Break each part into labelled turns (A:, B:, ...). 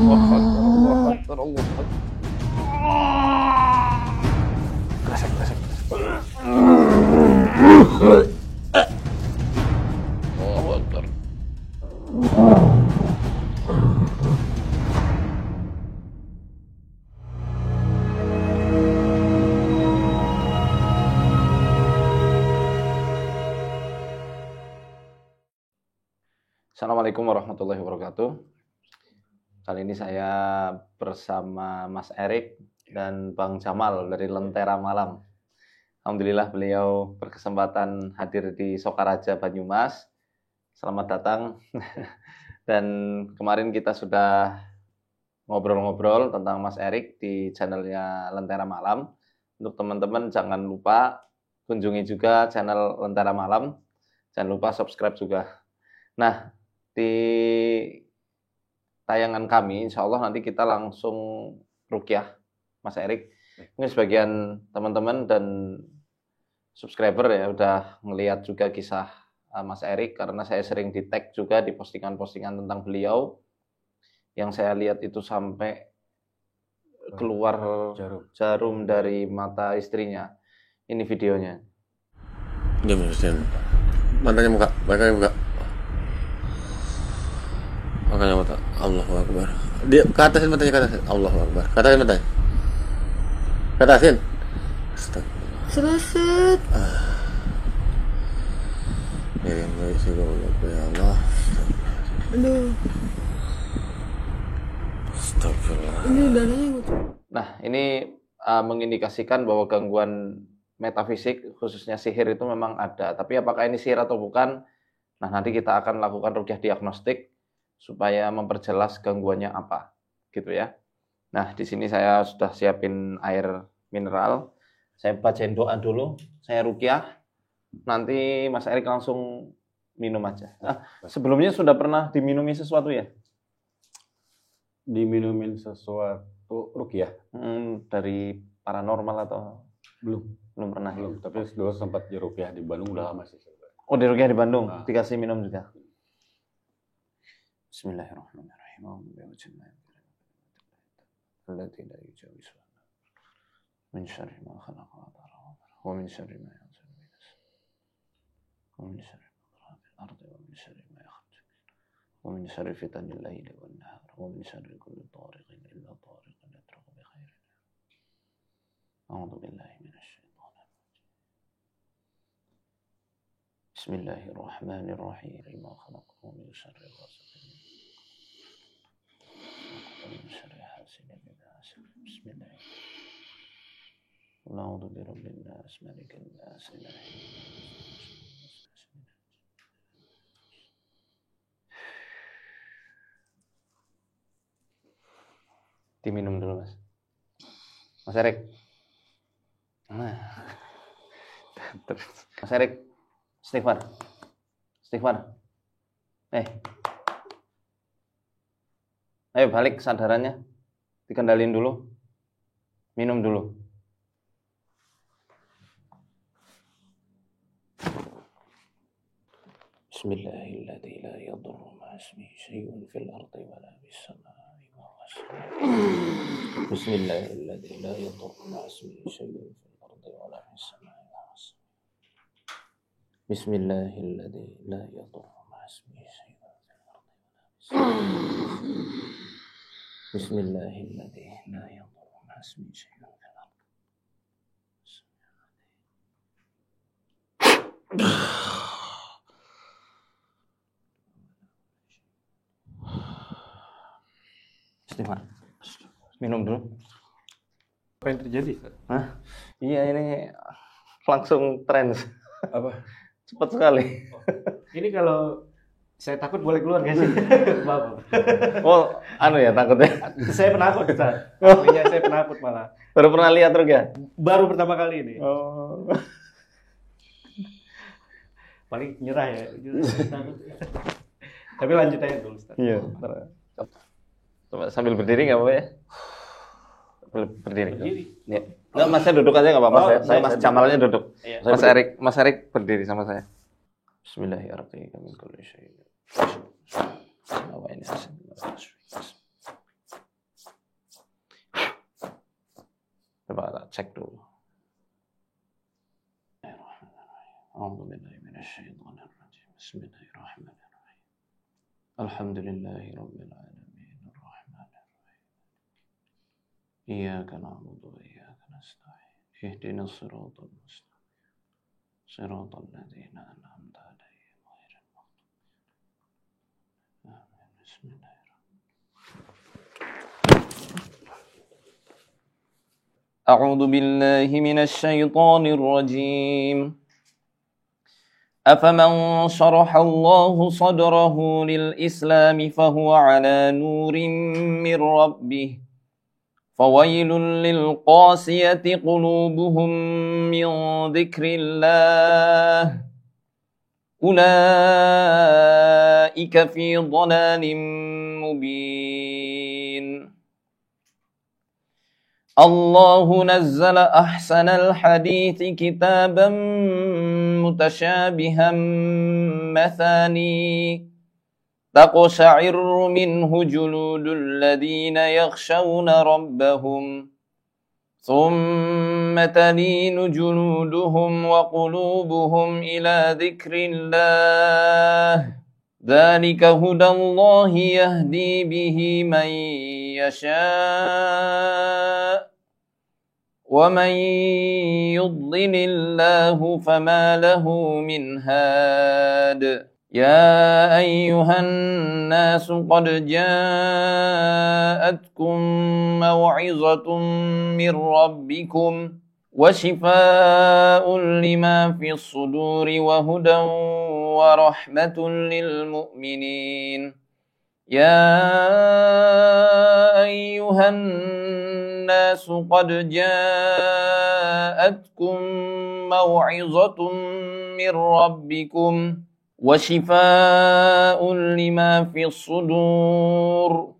A: Allahu Akbar, Allahu Akbar, Allahu Akbar. Kresek. Allahu Akbar. Assalamualaikum warahmatullahi wabarakatuh. Kali ini saya bersama Mas Erik dan Bang Jamal dari Lentera Malam. Alhamdulillah beliau berkesempatan hadir di Sokaraja Banyumas. Selamat datang. Dan kemarin kita sudah ngobrol-ngobrol tentang Mas Erik di channelnya Lentera Malam. Untuk teman-teman jangan lupa kunjungi juga channel Lentera Malam. Jangan lupa subscribe juga. Nah, di tayangan kami, insya Allah nanti kita langsung ruqyah Mas Erik. Ini sebagian teman-teman dan subscriber ya udah ngelihat juga kisah Mas Erik, karena saya sering di tag juga di postingan-postingan tentang beliau. Yang saya lihat itu sampai keluar jarum dari mata istrinya. Ini videonya.
B: Matanya buka. Makanya mata, Allahu Akbar. Dia ke atasin matanya, ke atas. Allahu Akbar. Ke atasin matanya. Ke atasin.
C: Selamat.
B: Yang baik sih ya Allah.
C: Aduh.
B: Astagfirullah.
C: Ini darahnya gitu.
A: Nah, ini mengindikasikan bahwa gangguan metafisik, khususnya sihir itu memang ada. Tapi apakah ini sihir atau bukan? Nah, nanti kita akan lakukan ruqyah diagnostik supaya memperjelas gangguannya apa, gitu ya. Nah, di sini saya sudah siapin air mineral. Saya bacain doa dulu, saya ruqyah. Nanti Mas Erik langsung minum aja. Sebelumnya sudah pernah diminumi sesuatu ya?
D: Diminumin sesuatu ruqyah?
A: Dari paranormal atau? Belum pernah.
D: Belum, tapi dulu sempat di ruqyah di Bandung, udah lama sih.
A: Oh, di ruqyah di Bandung, dikasih minum juga. Bismillahirrahmanirrahim. Allati la yujawizu min syarri ma khalaqa wa min syarri ma yanzilu min as-sama' wa min syarri ma khalaqa fil ardi wa min syarri ma yakhruju wa min syarri fitanil laili wan nahar wa min syarri kulli tariqin illa tariqan yatruqu bi khairin. A'udzu billahi minasy syaithanir rajim. Bismillahirrahmanirrahim. Ma khalaqa wa min syarri ghasiqin ومن شر حاسد إذا حسد. بسم الله. نعوذ برب الناس ملك الناس إله الناس. Diminum dulu Mas. Mas Erik. Nah. Terus Mas Erik, istighfar. Ayo balik kesadarannya, dikendalin dulu, minum dulu. Bismillahirrahmanirrahim. La yadurru ma'a ismihi syai'un fil ardi wa la fis samaa'i wa huwa as-sami'ul. Bismillahirrahmanirrahim. La yadurru ma'a ismihi syai'un fil ardi wa la fis samaa'i wa huwa as-sami'ul. Bismillahirrahmanirrahim. La yadurru ma'a ismihi syai'un fil ardi wa la fis samaa'i. Bismillahirrahmanirrahim. La yadurru ma'a ismihi syai'un fil ardi. Istighfar. Minum dulu.
D: Apa yang terjadi?
A: Hah? Iya, ini langsung tren.
D: Apa?
A: Cepat sekali.
D: Ini kalau saya takut boleh keluar nggak sih? Bapak.
A: Oh, ya takutnya.
D: Saya penakut, Ustaz. Aslinya saya penakut malah.
A: Baru pernah lihat truk ya?
D: Baru pertama kali ini.
A: Oh.
D: Paling nyerah ya. Tapi lanjut aja dulu, Ustaz.
A: Iya. Coba sambil berdiri nggak apa-apa ya? Berdiri. Ya. Nggak, Mas saya duduk aja nggak apa-apa. Saya Mas Jamalnya duduk.
D: Iya.
A: Mas Erik berdiri sama saya. Bismillahirrahmanirrahim. Coba cek dulu. A'udzubillahiminasyaitonirrajim. Bismillahirrahmanirrahim. Alhamdulillahirabbil alamin. Arrahmanirrahim. Iyyaka na'budu wa iyyaka nasta'in. Ihdinas siratal mustaqim. Siratal ladzina an'amta 'alaihim ghairil maghdubi 'alaihim. Bismillahirrahmanirrahim. A'udzu billahi minasy syaithanir rajim. أفمن شرح الله صدره للإسلام فهو على نور من ربه فويل للقاسية قلوبهم من ذكر الله أولئك في ضلال مبين الله نزل أحسن الحديث كتابا متشابها مثاني تقشعر منه جلود الذين يخشون ربهم ثم تلين جلودهم وقلوبهم إلى ذكر الله ذلك هدى الله يهدي به من يشاء ومن يضلل الله فما له من هاد يا أيها الناس قد جاءتكم موعظة من ربكم وشفاء لما في الصدور وهدى ورحمة للمؤمنين يا أيها الناس قد جاءتكم موعظة من ربكم وشفاء لما في الصدور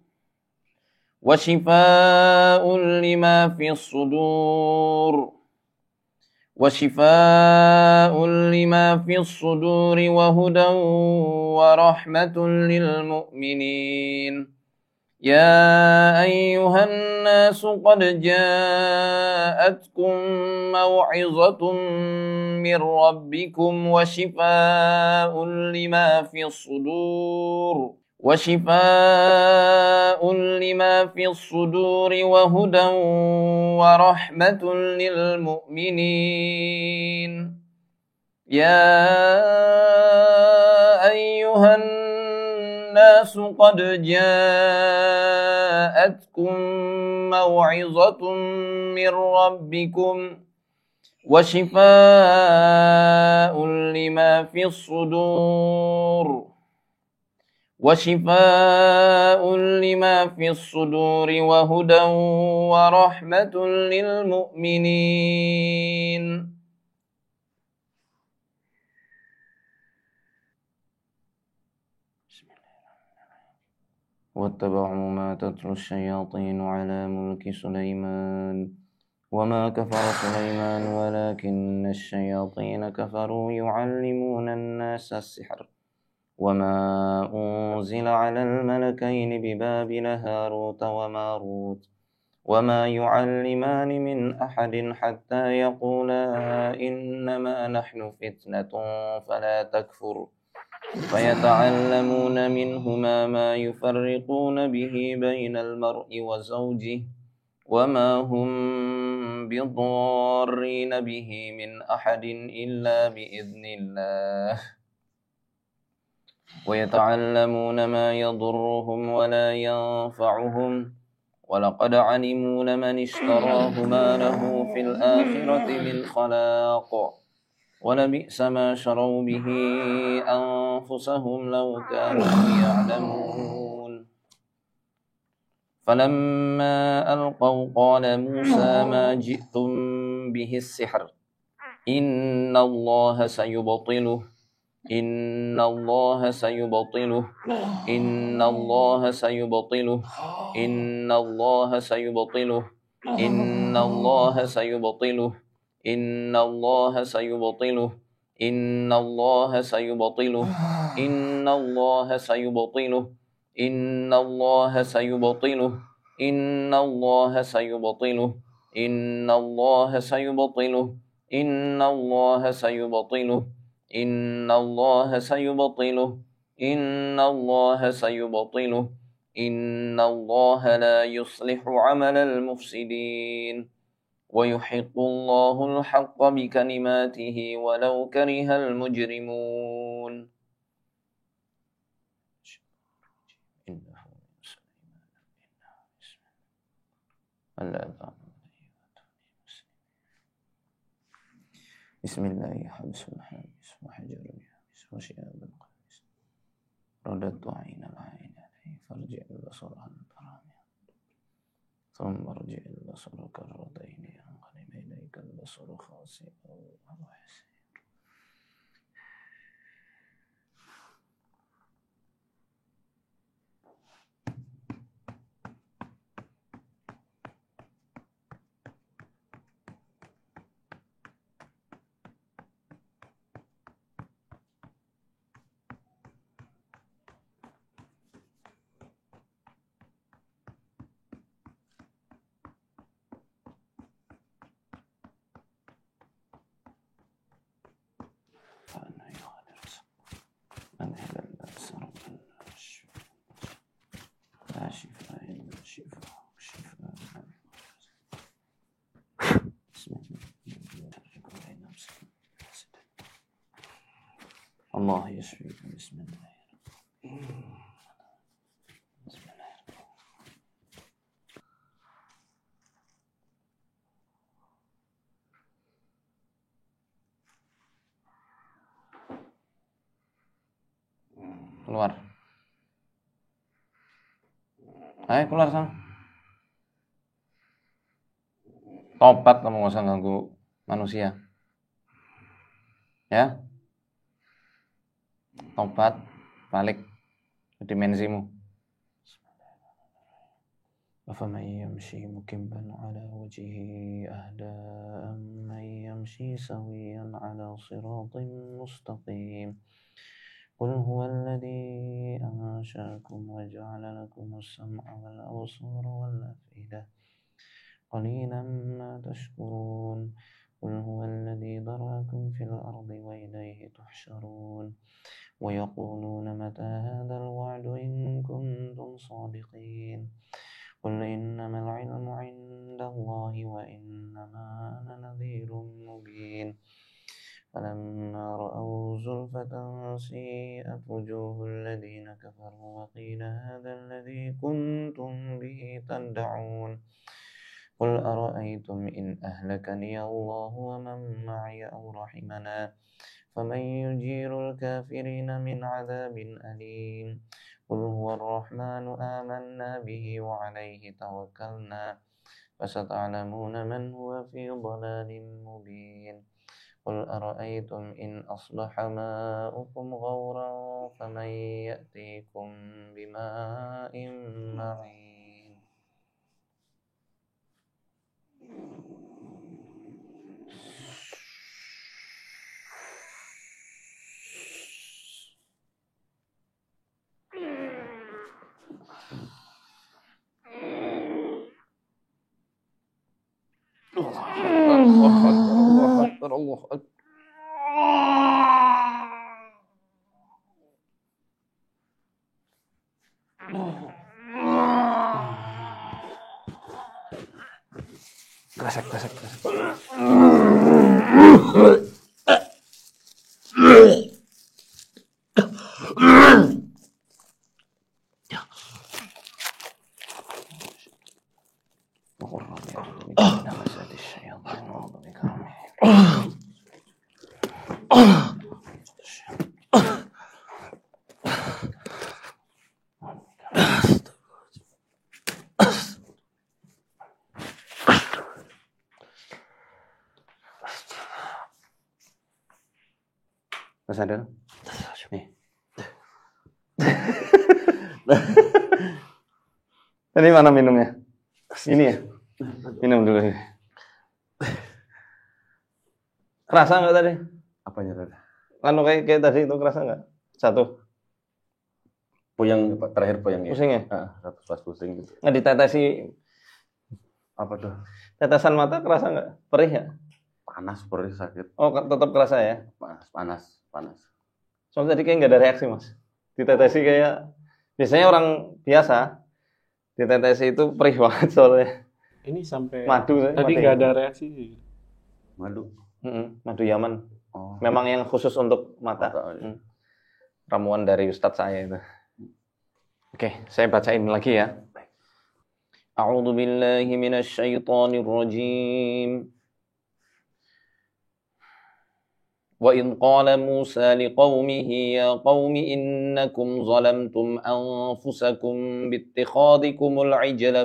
A: وشفاء لما في الصدور وشفاء لما في الصدور وهدى ورحمة للمؤمنين يا أيها الناس قد جاءتكم موعظة من ربكم وشفاء لما في الصدور وهدى ورحمة للمؤمنين يا أيها الناس قد جاءتكم موعظة من ربكم وشفاء لما في الصدور وهدى ورحمة للمؤمنين واتبعوا ما تتلو الشياطين على ملك سليمان وما كفر سليمان ولكن الشياطين كفروا يعلمون الناس السحر وما أنزل على الملكين ببابل هاروت وماروت وما يعلمان من أحد حتى يقولا إنما نحن فتنة فلا تكفر فيتعلمون منهما ما يفرقون به بين المرء وزوجه وما هم بضارين به من أحد إلا بإذن الله ويتعلمون ما يضرهم ولا ينفعهم ولقد علموا لمن اشتراه ما له في الآخرة من خلاق ولبئس ما شروا به أنفسهم لو كانوا يعلمون فلما ألقوا قال موسى ما جئتم به السحر إن الله سيبطله إن الله سيبطله إن الله سيبطله إن الله سيبطله إن الله سيبطله إن الله سيبطله إن الله سيبطله إن الله سيبطله إن الله سيبطله إن الله سيبطله إن الله سيبطله إن الله سيبطله إن الله سيبطله إن الله سيبطله إن الله لا يصلح عمل المفسدين ويحق الله الحق بكلماته ولو كره المجرمون بسم الله حبس الحابس وحجر اليابس وشياب القابس رددت عين العين فارجع البصر هل ترى ثم ارجع البصر كرتين ينقلب إليك البصر خاسئا وهو حسير الله يشفيك بسم الله بسم الله keluar ayo keluar sana tobat kamu nggak usah ganggu manusia ya tobat balik ke dimensimu. أفمن يمشي مكبا على وجهه أهدى أمن يمشي سويا على صراط مستقيم قل هو الذي أنشأكم وجعل لكم السمع والأبصار والأفئدة قليلا ما تشكرون قل هو الذي ذرأكم في الأرض وإليه تحشرون ويقولون متى هذا الوعد إن كنتم صادقين قل إنما العلم عند الله وإنما أنا نذير مبين فلما رأوا زلفة سيئت وجوه الذين كفروا وقيل هذا الذي كنتم به تدعون قل أرأيتم إن أهلكني الله ومن معي أو رحمنا فمن يجير الكافرين من عذاب أليم قل هو الرحمن آمنا به وعليه توكلنا فستعلمون من هو في ضلال مبين قل أرأيتم إن أصبح ماؤكم غورا فمن يأتيكم بماء معين الله أكبر الله أكبر Kresek. Sadar? Nih. Tadi mana minumnya? Ini ya? Minum dulu. Kerasa nggak tadi?
B: Apanya tadi?
A: Kan kayak tadi itu kerasa nggak? Satu.
B: Puyeng terakhir puyeng ya.
A: Pusing ya?
B: Satu pas pusing gitu.
A: Nggak ditetesi
B: Apa tuh?
A: Tetesan mata kerasa nggak? Perih ya?
B: Panas, perih, sakit.
A: Oh, tetap kerasa ya?
B: Panas.
A: Soalnya tadi kayak nggak ada reaksi, Mas. Ditetesi kayak biasanya orang biasa ditetesi itu perih banget soalnya.
D: Ini sampai
A: Madu saya
D: tadi
A: mati.
D: nggak ada reaksi.
B: Madu.
A: Madu Yaman.
B: Oh.
A: Memang yang khusus untuk mata.
B: Ya.
A: Ramuan dari ustadz saya itu. Oke, saya bacain lagi ya. A'udzu billahi minasy syaithanir rajim. وَإِذْ قَالَ مُوسَى لِقَوْمِهِ يَا قَوْمِ إِنَّكُمْ ظَلَمْتُمْ أَنفُسَكُمْ بِاتِّخَاذِكُمُ الْعِجْلَ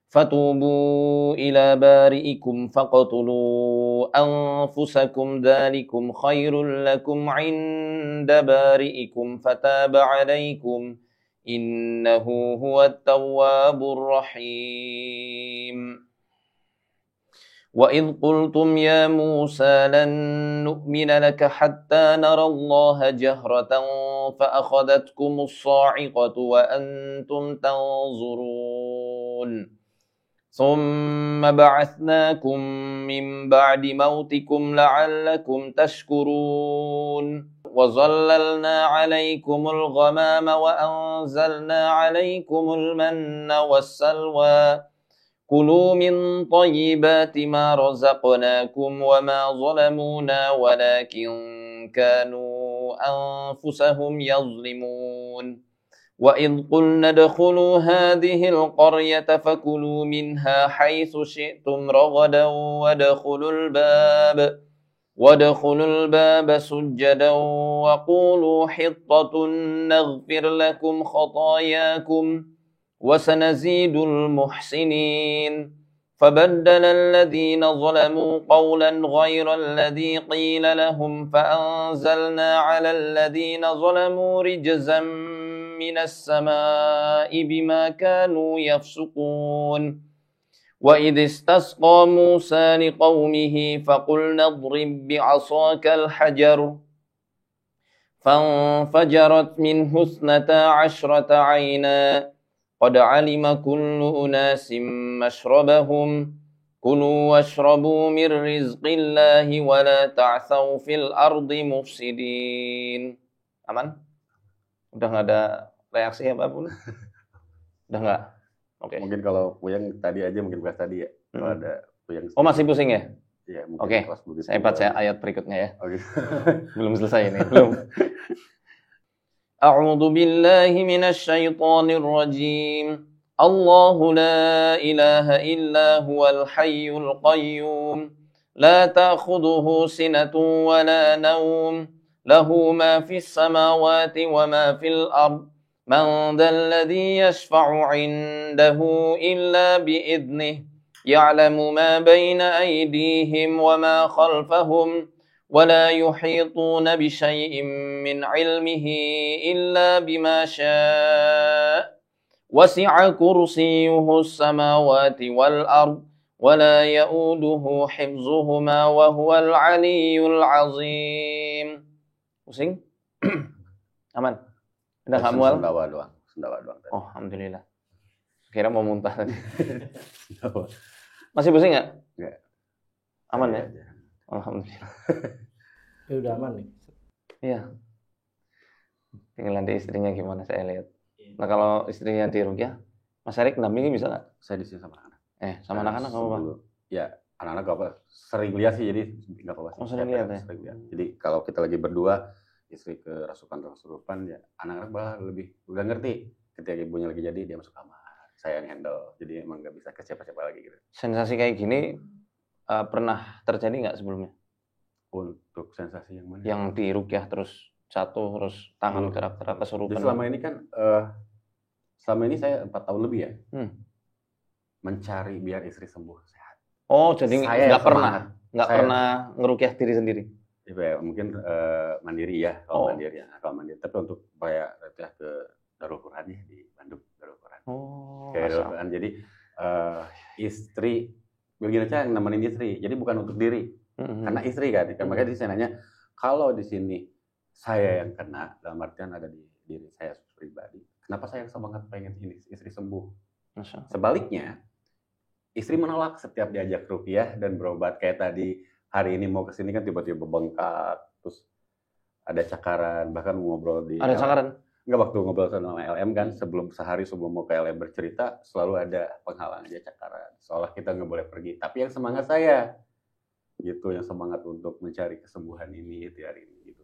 A: فَتُوبُوا إِلَى بَارِئِكُمْ فَاقْتُلُوا أَنفُسَكُمْ ذَلِكُمْ خَيْرٌ لَكُمْ عِندَ بَارِئِكُمْ فَتَابَ عَلَيْكُمْ إِنَّهُ هُوَ التَّوَّابُ الرَّحِيمُ وَإِذْ قُلْتُمْ يَا مُوسَى لَن نُّؤْمِنَ لَكَ حَتَّى نَرَى اللَّهَ جَهْرَةً فَأَخَذَتْكُمُ الصَّاعِقَةُ وَأَنْتُمْ تَنظُرُونَ ثُمَّ بَعَثْنَاكُم مِّن بَعْدِ مَوْتِكُمْ لَعَلَّكُمْ تَشْكُرُونَ وَظَلَّلْنَا عَلَيْكُمُ الْغَمَامَ وَأَنزَلْنَا عَلَيْكُمُ الْمَنَّ وَالسَّلْوَىٰ كُلُوا مِن طَيِّبَاتِ مَا رَزَقْنَاكُمْ وَمَا ظَلَمُونَا وَلَكِن كَانُوا أَنفُسَهُمْ يَظْلِمُونَ وَإِذْ قُلْنَا ادْخُلُوا هَٰذِهِ الْقَرْيَةَ فَكُلُوا مِنْهَا حَيْثُ شِئْتُمْ رَغَدًا وَادْخُلُوا الْبَابَ سُجَّدًا وَقُولُوا حِطَّةٌ نَّغْفِرْ لَكُمْ خَطَايَاكُمْ وَسَنَزِيدُ الْمُحْسِنِينَ فَبَدَّلَ الَّذِينَ ظَلَمُوا قَوْلًا غَيْرَ الَّذِي قِيلَ لَهُمْ فَأَنزَلْنَا عَلَى الَّذِينَ ظَلَمُوا رِجْزًا مِّنَ السَّمَاءِ بِمَا كَانُوا يَفْسُقُونَ وَإِذِ اسْتَسْقَىٰ مُوسَىٰ لِقَوْمِهِ فَقُلْنَا اضْرِب بِّعَصَاكَ الْحَجَرَ فَانفَجَرَتْ مِنْهُ 12 عَيْنًا قَدْ عَلِمَ كُلُّ أُنَاسٍ مَّشْرَبَهُمْ كُلُوا وَاشْرَبُوا مِن رِّزْقِ اللَّهِ وَلَا تَعْثَوْا فِي الْأَرْضِ مُفْسِدِينَ. Aman? Udah nggak ada reaksi apapun? Udah nggak? Oke.
B: Mungkin kalau puyeng tadi aja mungkin bahas tadi ya. Kalau ada puyeng.
A: Oh, masih pusing ya?
B: Iya, mungkin.
A: Oke. Saya baca ayat berikutnya ya.
B: Oke.
A: Belum selesai ini, belum. أعوذ بالله من الشيطان الرجيم الله لا إله إلا هو الحي القيوم لا تأخذه سنة ولا نوم له ما في السماوات وما في الأرض من ذا الذي يشفع عنده إلا بإذنه يعلم ما بين أيديهم وما خلفهم ولا يحيطون بشيء من علمه إلا بما شاء وسع كرسيه السماوات والأرض ولا يؤوده حفظهما وهو العلي العظيم. Pusing? Aman? Udah nggak mual?
B: Sendawa doang.
A: Oh, alhamdulillah. Kira mau muntah tadi. Masih pusing nggak?
B: Nggak.
A: Aman ya? Alhamdulillah.
D: Ya udah aman nih.
A: Iya. Tinggal nanti istrinya gimana saya lihat. Nah kalau istrinya di Rukyah, Mas Erik nampingi bisa nggak?
B: Saya di sini sama anak-anak.
A: Sama anak-anak nggak apa-apa?
B: Ya, anak-anak nggak apa. Sering lihat sih, jadi nggak apa-apa.
A: Oh, sering lihat ya?
B: Sering lihat. Jadi kalau kita lagi berdua, istri ke rasukan, ya anak-anak malah lebih udah ngerti. Ketika ibunya lagi jadi, dia masuk kamar. Saya yang handle. Jadi emang nggak bisa ke siapa-siapa lagi gitu.
A: Sensasi kayak gini pernah terjadi nggak sebelumnya?
B: Untuk sensasi yang mana?
A: Yang di Rukyah terus jatuh, terus tangan gerak-gerak kesurupan.
B: Jadi selama ini saya 4 tahun lebih ya. Mencari biar istri sembuh sehat.
A: Oh, jadi nggak pernah ngerukyah diri sendiri?
B: Ya, mungkin mandiri ya, kalau mandiri. Tapi untuk supaya ke Darul Quran ya, di Bandung Darul Quran.
A: Oh,
B: Darul Quran. Jadi istri begini aja yang nemenin istri. Jadi bukan untuk diri. Karena istri kan. Makanya saya nanya, kalau di sini saya yang kena, dalam artian ada di diri saya pribadi, kenapa saya banget pengen istri sembuh? Sebaliknya, istri menolak setiap diajak ruqyah dan berobat. Kayak tadi hari ini mau kesini kan tiba-tiba bengkak, terus ada cakaran, bahkan ngobrol di
A: Ada cakaran?
B: Enggak, waktu ngobrol sama LM kan, sehari sebelum mau ke LM bercerita, selalu ada penghalang aja cakaran. Seolah kita nggak boleh pergi. Tapi yang semangat saya, gitu, yang semangat untuk mencari kesembuhan ini itu hari ini gitu.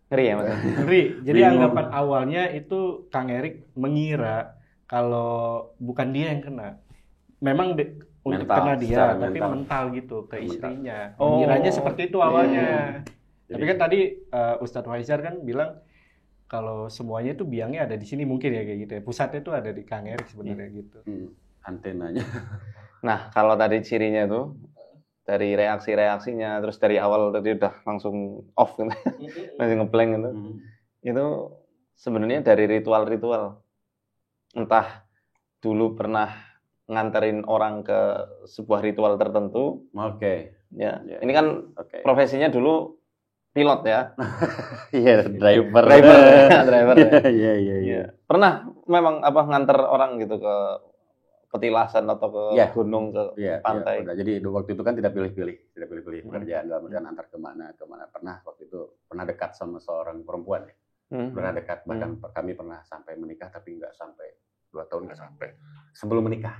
A: Ngeri ya Mas?
D: Ngeri. Jadi
B: Bingung.
D: anggapan awalnya itu Kang Erik mengira kalau bukan dia yang kena. Memang untuk
B: Mental,
D: kena dia,
B: secara
D: tapi
B: mental.
D: mental gitu ke
B: Mental.
D: istrinya.
A: Oh.
D: Mengiranya seperti itu awalnya.
B: Jadi-
D: Tapi kan tadi Ustadz Faizar kan bilang kalau semuanya itu biangnya ada di sini mungkin ya kayak gitu ya. Pusatnya itu ada di Kang Erik sebenarnya gitu.
B: Antenanya.
A: Nah, kalau tadi cirinya tuh dari reaksi-reaksinya, terus dari awal tadi udah langsung off gitu, langsung ngeblank gitu. Itu sebenarnya dari ritual-ritual. Entah dulu pernah nganterin orang ke sebuah ritual tertentu,
B: Oke.
A: ya.
B: Ya.
A: Ini kan
B: Oke.
A: profesinya dulu pilot ya,
B: Iya, driver.
A: driver.
B: Iya, iya, iya.
A: Pernah memang apa nganter orang gitu ke petilasan atau ke
B: Iya.
A: gunung ke
B: Iya,
A: pantai.
B: udah. Jadi waktu itu kan tidak pilih-pilih
A: Hmm.
B: pekerjaan, dalam artian antar kemana. Pernah waktu itu pernah dekat sama seorang perempuan ya. Pernah dekat, bahkan kami pernah sampai menikah tapi nggak sampai 2 tahun, nggak sampai sebelum menikah.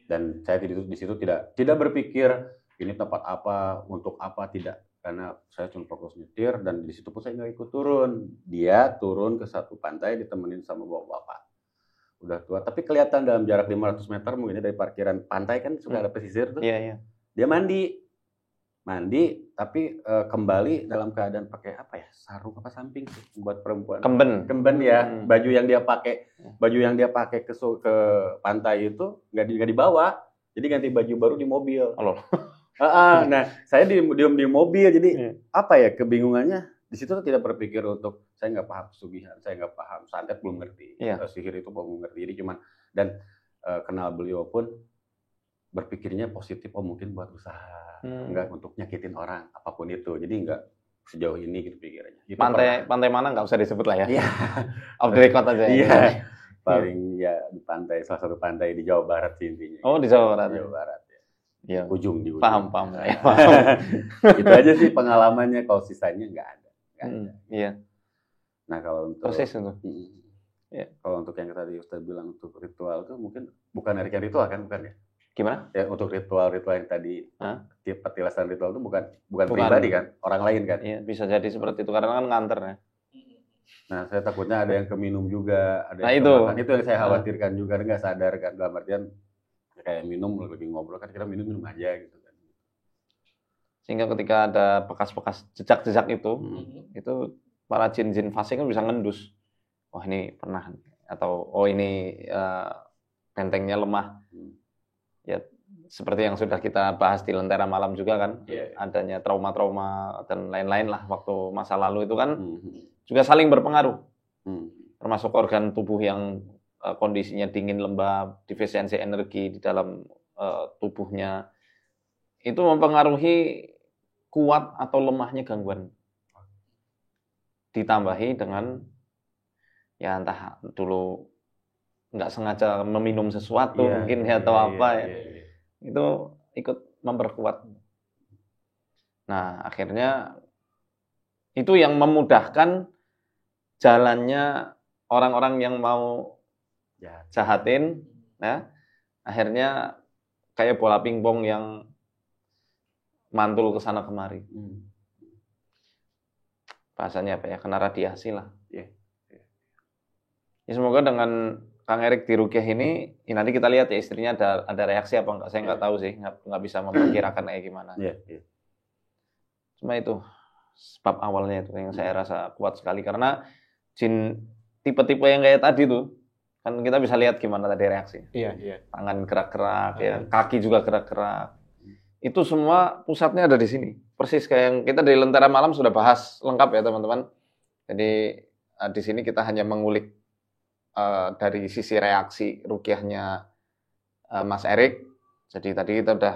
B: Dan saya di situ tidak berpikir ini tempat apa, untuk apa, tidak, karena saya cuma fokus nyetir dan di situ pun saya nggak ikut turun. Dia turun ke satu pantai ditemenin sama bapak-bapak udah tua, tapi kelihatan dalam jarak 500 meter mungkin dari parkiran pantai kan suka ada pesisir tuh.
A: Iya, iya.
B: Dia mandi tapi kembali dalam keadaan pakai apa ya, sarung apa samping sih buat perempuan, kemben ya. Baju yang dia pakai ke pantai itu nggak dibawa, jadi ganti baju baru di mobil.
A: Halo.
B: Nah, saya diem di mobil, jadi apa ya, kebingungannya di situ tuh tidak berpikir untuk, saya nggak paham pesugihan, saya nggak paham santet, belum ngerti. Sihir itu belum ngerti, jadi cuman dan kenal beliau pun berpikirnya positif, mungkin buat usaha, nggak untuk nyakitin orang apapun itu, jadi nggak sejauh ini gitu pikirannya. Gitu,
A: Pantai mana nggak usah disebut lah ya.
B: Iya.
A: Off the record aja.
B: Iya. Paling ya di pantai, salah satu pantai di Jawa Barat sih intinya.
A: Oh, di Jawa Barat.
B: Jawa Barat.
A: Iya.
B: Ujung.
A: Paham.
B: Ya, itu aja sih pengalamannya, kalau sisanya nggak ada.
A: Iya.
B: Nah, kalau untuk
A: Persis itu.
B: Ya, kalau untuk yang tadi Ustaz bilang untuk ritual itu mungkin bukan dari ritual kan, bukan ya?
A: Gimana?
B: Ya, untuk ritual-ritual yang tadi, petilasan ritual itu bukan pribadi kan, orang lain kan?
A: Iya, bisa jadi seperti itu karena kan nganter ya.
B: Nah, saya takutnya ada yang keminum juga, ada
A: Nah,
B: yang
A: itu.
B: kemakan. Itu yang saya khawatirkan juga, nggak sadar kan, dalam artian kayak minum, lagi ngobrol kan, kita minum aja gitu kan.
A: Sehingga ketika ada bekas-bekas jejak-jejak itu para jin-jin fasik kan bisa ngendus. Wah, ini pernah, atau oh ini bentengnya lemah. Ya, seperti yang sudah kita bahas di Lentera Malam juga kan, adanya trauma-trauma dan lain-lain lah waktu masa lalu itu kan juga saling berpengaruh. Termasuk organ tubuh yang kondisinya dingin, lembab, defisiensi energi di dalam tubuhnya, itu mempengaruhi kuat atau lemahnya gangguan. Ditambahi dengan ya entah dulu nggak sengaja meminum sesuatu mungkin ya, atau apa ya. Itu ikut memperkuat. Nah, akhirnya itu yang memudahkan jalannya orang-orang yang mau jahatin, ya. Akhirnya kayak bola pingpong yang mantul ke sana kemari. Bahasanya apa ya? Kena radiasi lah. Ya, semoga dengan Kang Erik di ruqyah ini, ya nanti kita lihat ya istrinya ada reaksi apa enggak. Saya nggak tahu sih, nggak bisa memperkirakan kayak gimana. Cuma itu sebab awalnya itu yang saya rasa kuat sekali, karena jin tipe-tipe yang kayak tadi tuh kan kita bisa lihat gimana tadi reaksi.
D: Iya.
A: Tangan gerak-gerak, ya, kaki juga gerak-gerak. Itu semua pusatnya ada di sini. Persis kayak yang kita di Lentera Malam sudah bahas lengkap ya teman-teman. Jadi di sini kita hanya mengulik dari sisi reaksi ruqyahnya Mas Erik. Jadi tadi kita udah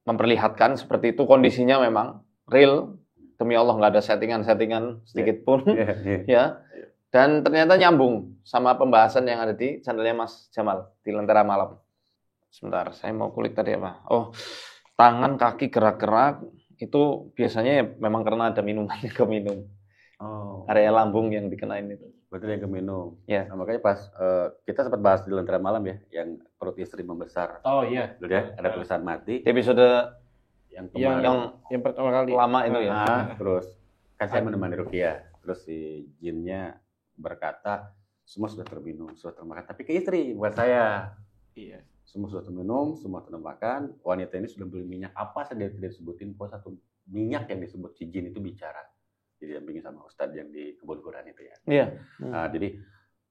A: memperlihatkan seperti itu kondisinya, memang real, demi Allah nggak ada settingan sedikit pun, ya. Dan ternyata nyambung sama pembahasan yang ada di channelnya Mas Jamal di Lentera Malam. Sebentar, saya mau kulik tadi apa? Oh, tangan, kaki gerak-gerak itu biasanya ya memang karena ada minuman yang keminum.
B: Oh.
A: Area lambung yang dikenain itu.
B: Berarti yang keminum.
A: Ya.
B: Nah, makanya pas kita sempat bahas di Lentera Malam ya, yang perut istri membesar.
D: Oh iya.
B: Dulu ya, ada tulisan mati.
A: Episode
B: Yang kemarin.
D: Yang pertama kali.
A: lama itu ya.
B: Terus kan saya menemani Rukiah. Terus si jinnya berkata, semua sudah terminum, sudah termakan. Tapi ke istri, buat saya.
D: Iya.
B: Semua sudah terminum, semua termakan. Wanita ini sudah beli minyak apa saja tidak disebutin. Pokoknya satu minyak yang disebut si jin itu bicara. Jadi dampingi sama Ustadz yang di kebun Quran itu ya.
A: Iya.
B: Nah, jadi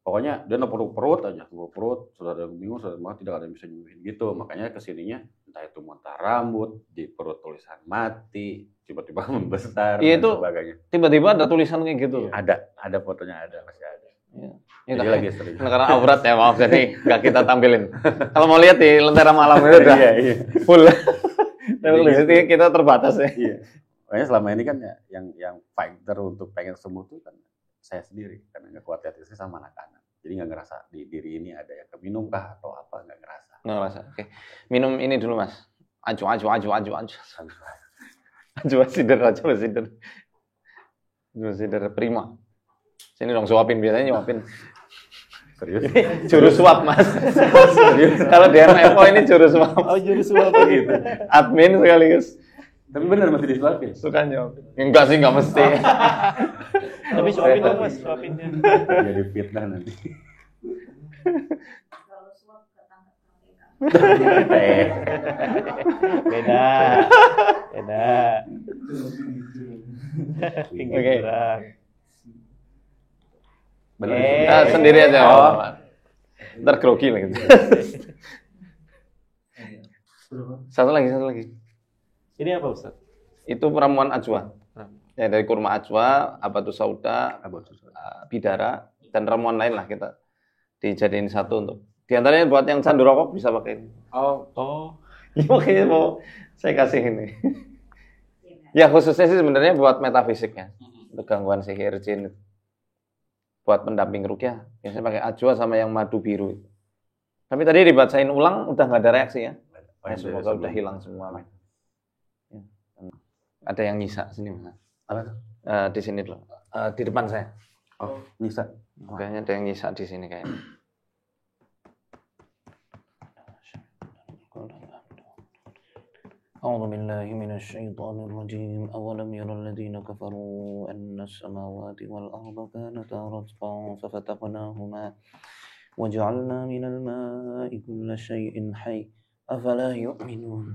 B: pokoknya dia perut aja, perut, sudah ada yang bingung, sudah ada tidak ada yang bisa nyembuhin gitu. Makanya kesininya entah itu muntah rambut, di perut tulisan mati, tiba-tiba membesar
A: Iya,
B: dan
A: itu
B: sebagainya.
A: tiba-tiba ada tulisan kayak gitu.
B: Ada fotonya, masih ada.
A: Iya.
B: Jadi
A: Ini
B: lagi sering.
A: karena aurat ya, maaf, jadi nggak kita tampilin. Kalau mau lihat di Lentera Malam itu udah
B: Iya.
A: full. Tapi di sini kita terbatas ya.
B: Iya. Makanya selama ini kan ya, yang fighter untuk pengen sembuh tuh kan saya sendiri, karena nggak kuat hati sama anak-anak. Jadi nggak ngerasa di diri ini ada yang keminum kah atau apa, nggak ngerasa.
A: Nggak ngerasa. Oke. Minum ini dulu Mas. Aju. Sider. Prima. Sini dong suapin, biasanya nyuapin.
B: Serius?
A: Juru suap Mas. Kalau di MFO ini juru suap.
D: Oh, juru suap gitu.
A: Admin sekaligus.
B: Tapi benar masih disuapin.
A: Suka nyuapin. Enggak sih, enggak mesti.
D: Tapi suapin dong Mas, suapinnya.
B: Jadi fitnah nanti.
D: Beda.
A: Oke.
B: Benar.
A: Sendiri aja. Ntar grogi lagi. Satu lagi.
D: Ini apa Ustaz?
A: Itu ramuan ajwa. Ya, dari kurma ajwa, abatus sauda, bidara, dan ramuan lain lah kita dijadiin satu untuk. Di antaranya buat yang candu rokok bisa pakai ini.
D: Oh.
A: Ya, makanya mau saya kasih ini. Ya khususnya sih sebenarnya buat metafisiknya, untuk gangguan sihir jin. Buat pendamping ruqyah, biasanya pakai ajwa sama yang madu biru. Tapi tadi dibacain ulang udah nggak ada reaksi ya. Semoga udah hilang semua. Ya. Ada yang nyisa sini Mas.
B: Apa?
A: Di sini dulu. Di depan saya.
B: Oh, nyisa.
A: Kayaknya ada yang nyisa di sini kayaknya. أعوذ بالله من الشيطان الرجيم أولم يرى الذين كفروا أن السماوات والأرض كانتا رتقا ففتقناهما وجعلنا من الماء كل شيء حي أفلا يؤمنون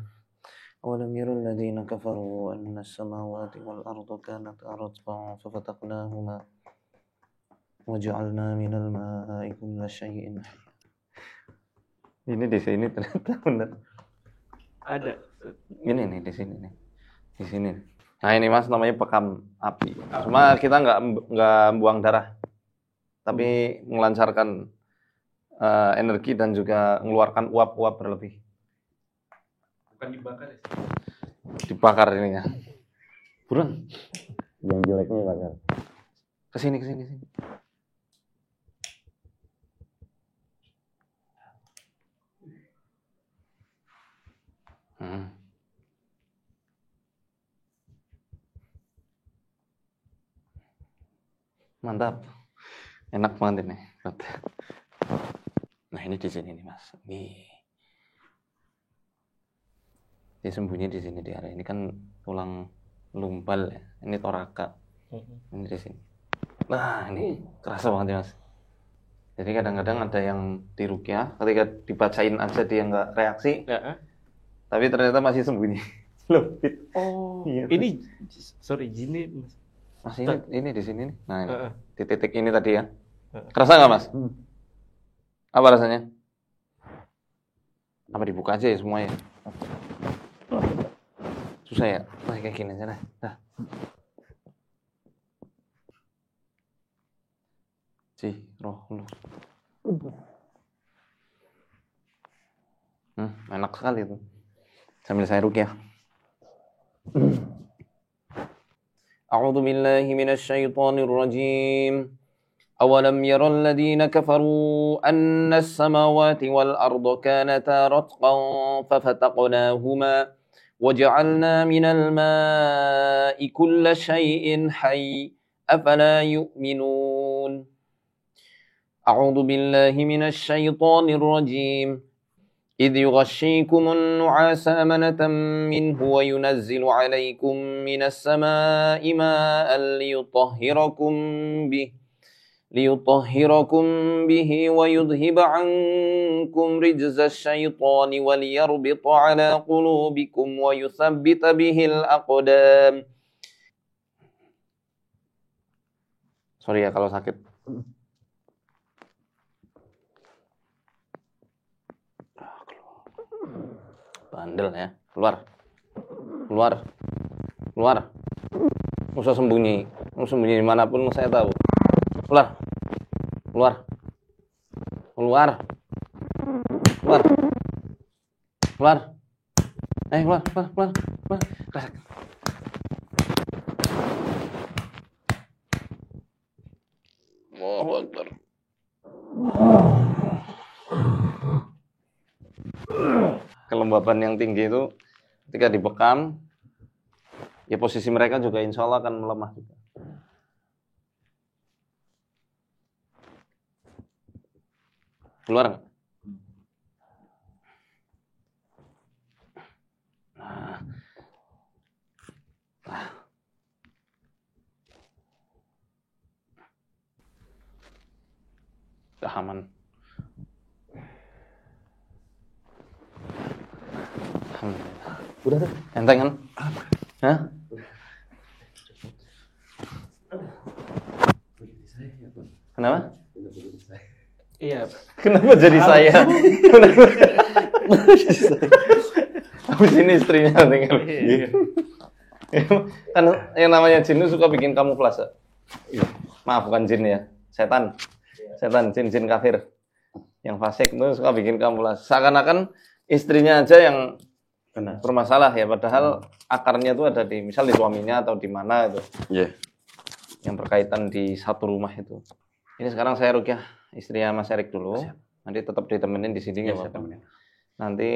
A: أولم يرى الذين كفروا أن السماوات والأرض كانتا رتقا ففتقناهما وجعلنا من الماء كل شيء حي. Ini di sini ternyata benar.
D: Ada.
A: Ini nih di sini nih. Di sini. Nah ini Mas namanya pekam api. Cuma kita nggak buang darah, tapi melancarkan energi dan juga mengeluarkan uap-uap berlebih.
D: Bukan dibakar ya?
A: Dibakar ininya. Buruan. Yang jeleknya bakar. Kesini. Mantap, enak banget ini. Nah ini di sini nih Mas. Nih, dia sembunyi di sini di area ini kan tulang lumbal ya. Ini toraka. Ini di sini. Nah ini kerasa banget ya Mas. Jadi kadang-kadang ada yang di ruqyah ketika dibacain aja dia nggak reaksi.
D: Ya.
A: Tapi ternyata masih sembunyi. Lebih.
D: Oh,
A: iya,
D: ini sorry jini Mas.
A: Mas ini di sini nih. Nah, ini. Di titik ini tadi ya. Kerasa nggak Mas? Apa rasanya? Apa dibuka aja ya semuanya? Susah ya? Nah, kayak gini aja dah. Roh lu. Enak sekali itu. Sambil saya ruqyah. A'udzu billahi minasy syaithanir rajim. أولم ير الذين كفروا أن السماوات والأرض كانتا رتقا ففتقناهما وجعلنا من الماء كل شيء حي أفلا يؤمنون أعوذ بالله من الشيطان الرجيم إذ يغشيكم النعاس أمنة منه وينزل عليكم من السماء ماء ليطهركم به ويذهب عنكم رجز الشيطان وليربط على قلوبكم ويثبت به الأقدام. Sorry ya kalau sakit. Bandel ya. Keluar. Nggak usah sembunyi dimanapun saya tahu. Keluar. Keluar. Rasakan. Allahu Akbar. Kelembaban yang tinggi itu ketika dibekam, ya posisi mereka juga insya Allah akan melemah juga. Keluar nggak? Udah aman. Alhamdulillah. Udah tuh. Enteng kan? Hah? Kenapa?
D: Iya.
A: Kenapa jadi saya? Habis ini istrinya tinggal. Kan yang namanya jin itu suka bikin kamuflase. Maaf, bukan jin ya. Setan, jin kafir. Yang fasik itu suka bikin kamuflase. Seakan-akan istrinya aja yang bermasalah ya, padahal akarnya itu ada di misal di suaminya atau di mana itu.
B: Iya.
A: Yang berkaitan di satu rumah itu. Ini sekarang saya rukyah istrinya Mas Erik dulu. Nanti tetap ditemenin di sini nggak apa-apa. Nanti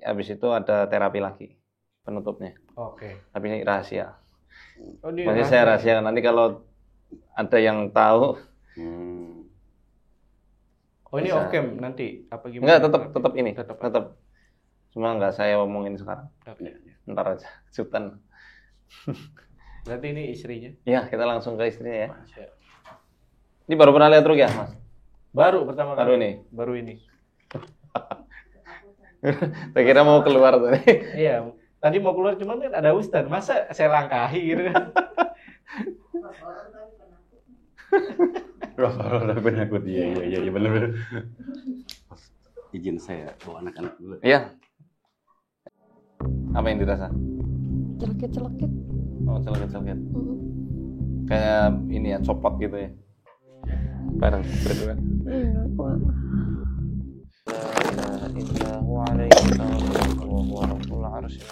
A: habis itu ada terapi lagi penutupnya.
D: Oke.
A: Tapi ini rahasia.
D: Oh, ini
A: Masih saya rahasia. Nanti kalau ada yang tahu.
D: Oh, ini
A: bisa.
D: oke nanti apa gimana?
A: Enggak, tetap ini. Tetap. Cuma nggak saya omongin sekarang.
D: Oke.
A: Ntar aja, kejutan.
D: Berarti ini istrinya?
A: Iya, kita langsung ke istrinya ya. Ini baru pernah lihat Rukyah, Mas?
D: Baru pertama kali.
A: Baru ini.
D: Baru ini.
A: Saya kira mau keluar tadi.
D: Iya, tadi mau keluar cuman kan ada Ustadz. Masa saya langkahi gitu kan?
B: Udah penakut. Iya benar. Izin saya bawa anak-anak dulu.
A: Iya. Apa yang dirasa?
C: Celeket.
A: Oh, celeket. Kayak ini ya, copot gitu ya. Bareng berdua. La ilaha illa huwa alaihi wa huwa rabbul arsyil